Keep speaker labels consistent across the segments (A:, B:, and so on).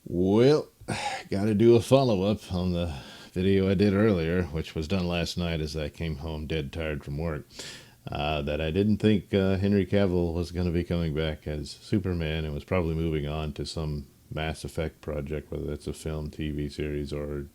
A: Well, got to do a follow up on the video I did earlier, which was done last night as I came home dead tired from work. That I didn't think Henry Cavill was going to be coming back as Superman and was probably moving on to some Mass Effect project, whether that's a film, TV series, or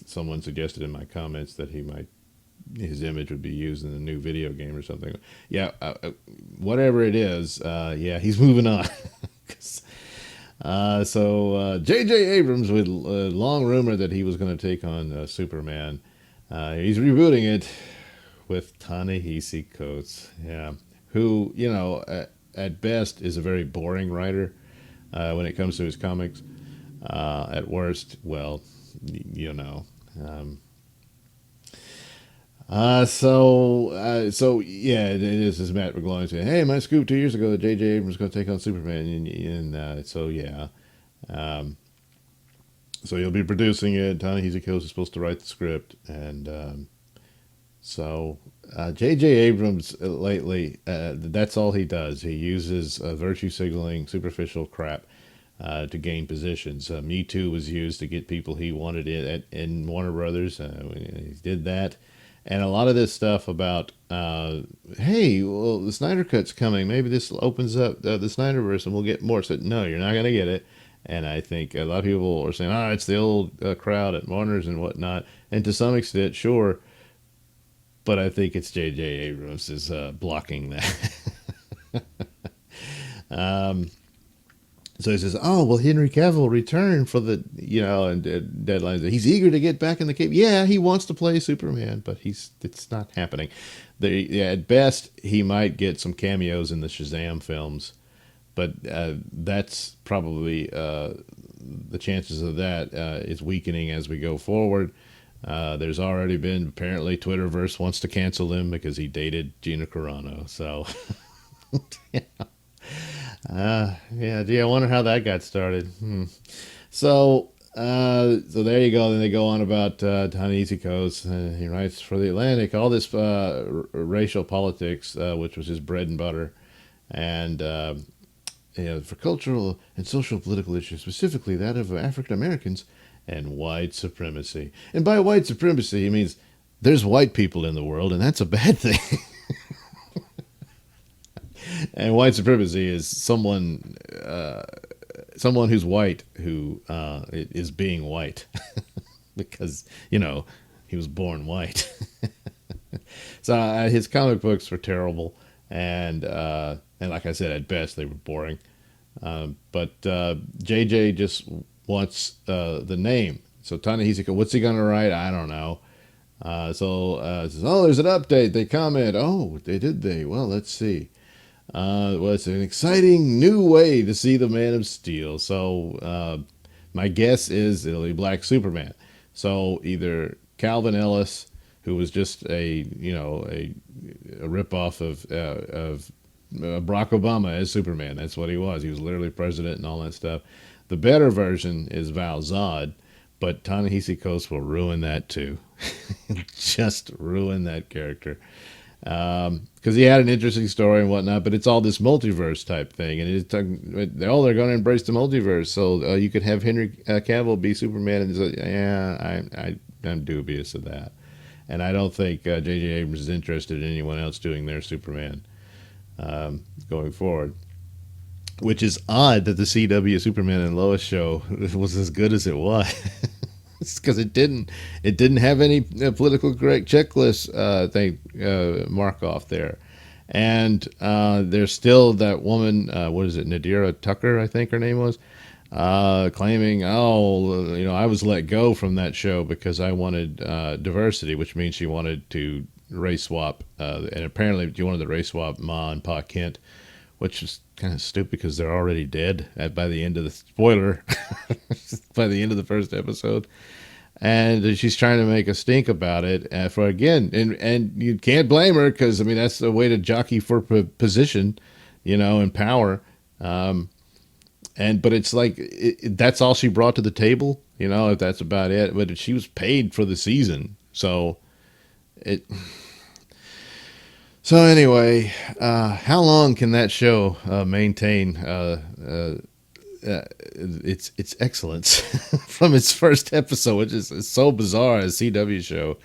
A: someone suggested in my comments that his image would be used in a new video game or something. Yeah, whatever it is, yeah, he's moving on. J.J. Abrams, with long rumor that he was going to take on Superman, he's rebooting it with Ta-Nehisi Coates. Yeah, who at best is a very boring writer when it comes to his comics. At worst, well, you know. Um, so yeah, it is as Matt McGloin saying, "Hey, my scoop 2 years ago that J.J. Abrams was going to take on Superman," and so yeah, um, so he'll be producing it. Ta-Nehisi Coates is supposed to write the script, and so J.J. Abrams lately, that's all he does. He uses virtue signaling, superficial crap to gain positions. Me Too was used to get people he wanted in Warner Brothers. He did that. And a lot of this stuff about, hey, well, the Snyder Cut's coming. Maybe this opens up the Snyderverse and we'll get more. So, no, you're not going to get it. And I think a lot of people are saying, oh, it's the old crowd at Warner's and whatnot. And to some extent, sure. But I think it's J.J. Abrams is blocking that. um, So he says, "Oh well, Henry Cavill returned for the and deadlines. He's eager to get back in the cape. Yeah, he wants to play Superman, but it's not happening. At best, he might get some cameos in the Shazam films, but that's probably the chances of that is weakening as we go forward. There's already been apparently Twitterverse wants to cancel him because he dated Gina Carano. So yeah, gee, I wonder how that got started. So there you go. Then they go on about Ta-Nehisi Coates. He writes for the Atlantic, all this racial politics, which was his bread and butter, and for cultural and social political issues, specifically that of African Americans and white supremacy. And by white supremacy, he means there's white people in the world, and that's a bad thing. And white supremacy is someone who's white who is being white because he was born white. So his comic books were terrible, and like I said, at best they were boring. But JJ just wants the name. So Ta-Nehisi, what's he gonna write? I don't know. Says, oh, there's an update. They comment. Oh, they? Well, let's see. Well, it's an exciting new way to see the Man of Steel. So my guess is it'll be Black Superman. So either Calvin Ellis, who was just a ripoff of Barack Obama as Superman. That's what he was. He was literally president and all that stuff. The better version is Val Zod, but Ta-Nehisi Coates will ruin that too. Just ruin that character. Because he had an interesting story and whatnot, but it's all this multiverse type thing, and they're going to embrace the multiverse. So you could have Henry Cavill be Superman, and I'm dubious of that, and I don't think J.J. Abrams is interested in anyone else doing their Superman going forward. Which is odd that the CW Superman and Lois show was as good as it was. It's because it didn't have any political correct checklist thing mark off there, and there's still that woman. What is it, Nadira Tucker? I think her name was claiming, oh, I was let go from that show because I wanted diversity, which means she wanted to race swap, and apparently she wanted to race swap Ma and Pa Kent, which is kind of stupid because they're already dead by the end of the spoiler, by the end of the first episode. And she's trying to make a stink about it for again, and you can't blame her because that's the way to jockey for position, and power. But it's like that's all she brought to the table, if that's about it. But she was paid for the season, so it. So anyway, how long can that show maintain its excellence from its first episode, which is so bizarre as CW show.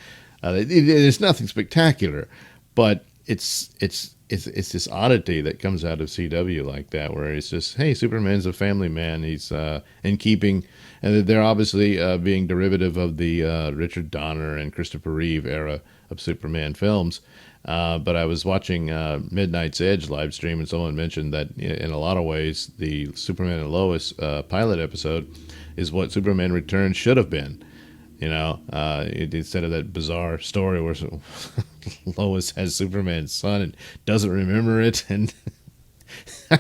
A: There's nothing spectacular, but it's this oddity that comes out of CW like that, where it's just, hey, Superman's a family man. He's in keeping, and they're obviously being derivative of the Richard Donner and Christopher Reeve era of Superman films. But I was watching Midnight's Edge live stream, and someone mentioned that in a lot of ways, the Superman and Lois pilot episode is what Superman Returns should have been. Instead of that bizarre story where Lois has Superman's son and doesn't remember it, and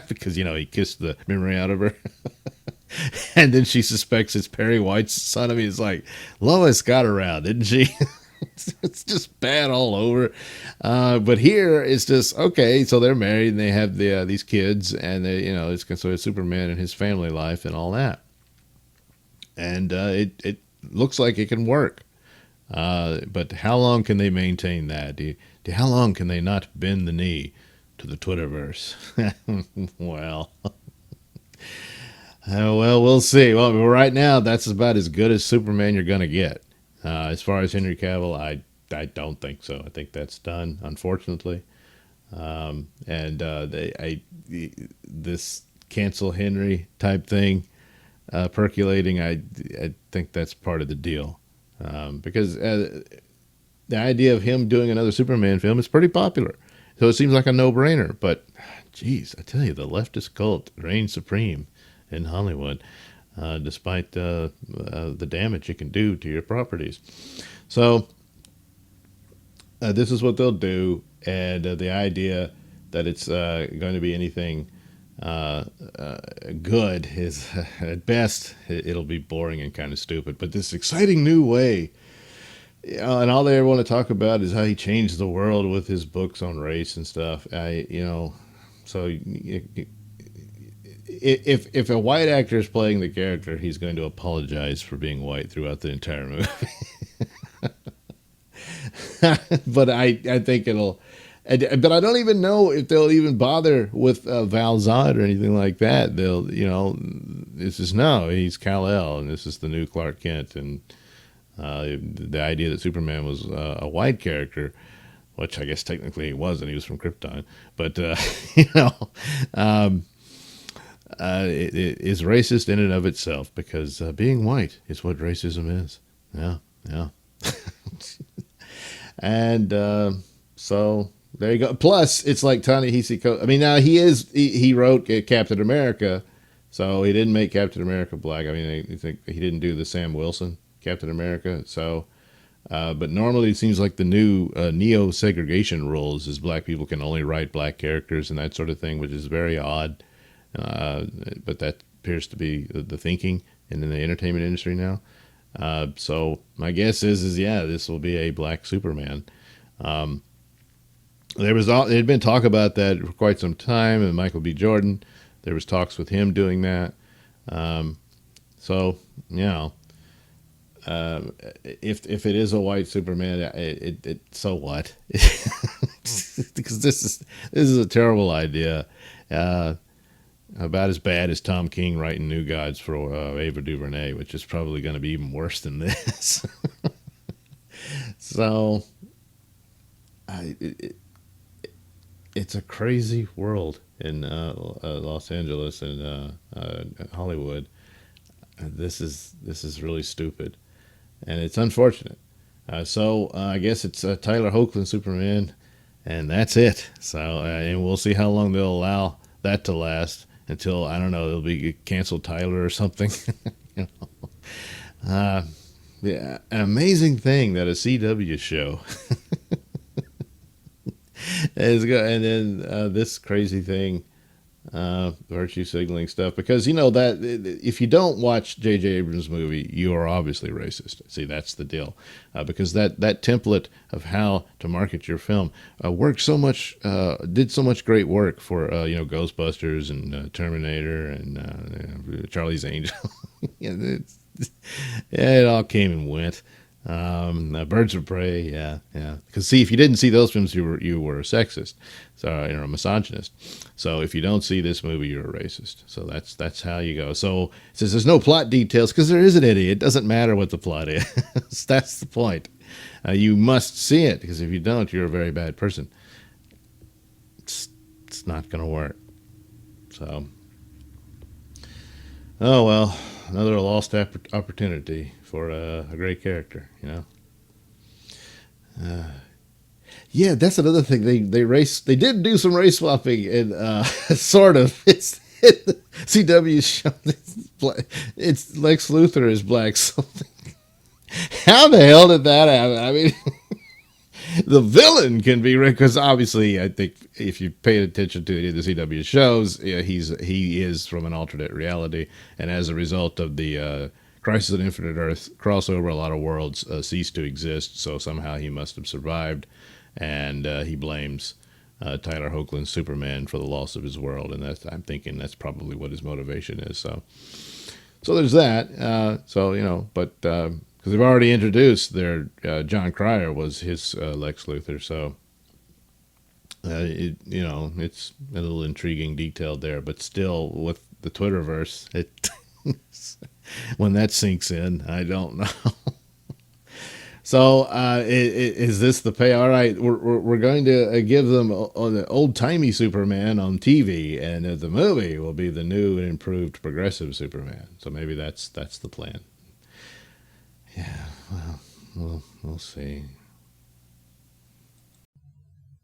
A: because he kissed the memory out of her, and then she suspects it's Perry White's son. I mean, it's like Lois got around, didn't she? It's just bad all over. But here it's just okay. So they're married and they have these kids, and it's sort of Superman and his family life and all that, and it looks like it can work. But how long can they maintain that? How long can they not bend the knee to the Twitterverse? Well, we'll see. Well, right now, that's about as good as Superman you're going to get. As far as Henry Cavill, I don't think so. I think that's done, unfortunately. This cancel Henry type thing percolating, I think that's part of the deal. Because the idea of him doing another Superman film is pretty popular. So it seems like a no-brainer. But, geez, I tell you, the leftist cult reigns supreme in Hollywood, despite the damage it can do to your properties. So this is what they'll do. And the idea that it's going to be anything good is, at best, it'll be boring and kind of stupid. But this exciting new way, and all they ever want to talk about is how he changed the world with his books on race and stuff. So if a white actor is playing the character, he's going to apologize for being white throughout the entire movie. But I think it'll. But I don't even know if they'll even bother with Val Zod or anything like that. They'll, he's Kal-El, and this is the new Clark Kent, and the idea that Superman was a white character, which I guess technically he wasn't. He was from Krypton, but it is racist in and of itself, because being white is what racism is. Yeah. And so. There you go. Plus, it's like Ta-Nehisi. I mean, now he wrote Captain America, so he didn't make Captain America black. I mean, I think he didn't do the Sam Wilson Captain America. So, but normally it seems like the new neo-segregation rules is black people can only write black characters and that sort of thing, which is very odd. But that appears to be the thinking in the entertainment industry now. So my guess is this will be a black Superman. There had been talk about that for quite some time, and Michael B. Jordan, there was talks with him doing that. If it is a white Superman, so what? Because this is a terrible idea. About as bad as Tom King writing New Gods for Ava DuVernay, which is probably going to be even worse than this. So, it's a crazy world in Los Angeles and Hollywood. This is really stupid, and it's unfortunate. So I guess it's Tyler Hoechlin Superman, and that's it. So and we'll see how long they'll allow that to last until, I don't know, it'll be canceled Tyler or something. Yeah, an amazing thing that a CW show. And then this crazy thing, virtue signaling stuff, because that if you don't watch J.J. Abrams' movie, you are obviously racist. See, that's the deal, because that template of how to market your film worked so much, did so much great work for Ghostbusters and Terminator and Charlie's Angel. It all came and went. Birds of Prey, yeah. Because see, if you didn't see those films, you were a sexist, so a misogynist. So if you don't see this movie, you're a racist. So that's how you go. So it says there's no plot details because there isn't any. It doesn't matter what the plot is. That's the point. You must see it because if you don't, you're a very bad person. It's not going to work. So, oh well, another lost opportunity for a great character, Yeah, that's another thing. They did do some race swapping, and sort of. It's the CW show. It's Lex Luthor is black. Something. How the hell did that happen? I mean, the villain can be because obviously, I think if you paid attention to any of the CW shows, he is from an alternate reality, and as a result of the Crisis on Infinite Earth crossover, a lot of worlds ceased to exist. So somehow he must have survived, and he blames Tyler Hoechlin's Superman for the loss of his world, and I'm thinking that's probably what his motivation is. So there's that. But because they've already introduced their John Cryer was his Lex Luthor, so it's a little intriguing detail there. But still, with the Twitterverse, when that sinks in, I don't know. So is this the pay? All right, we're going to give them the old timey Superman on TV, and the movie will be the new and improved progressive Superman. So maybe that's the plan. Yeah, well, we'll see.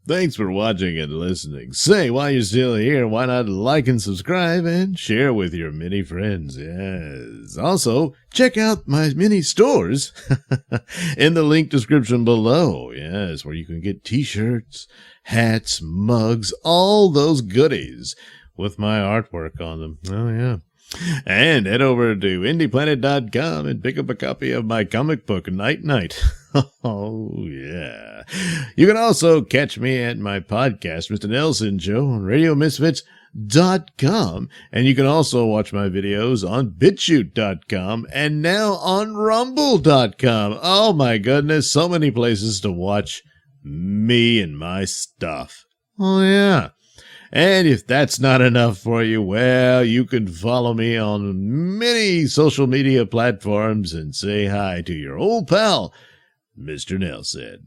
A: Thanks for watching and listening. Say, while you're still here, why not like and subscribe and share with your many friends? Yes. Also, check out my mini stores in the link description below. Yes, where you can get t-shirts, hats, mugs, all those goodies with my artwork on them. Oh, yeah. And head over to indieplanet.com and pick up a copy of my comic book, Night Night. Oh, yeah. You can also catch me at my podcast, Mr Nailsin Show, on RadioMisfits.com. And you can also watch my videos on BitChute.com and now on Rumble.com. Oh, my goodness. So many places to watch me and my stuff. Oh, yeah. And if that's not enough for you, well, you can follow me on many social media platforms and say hi to your old pal, Mr. Nailsin.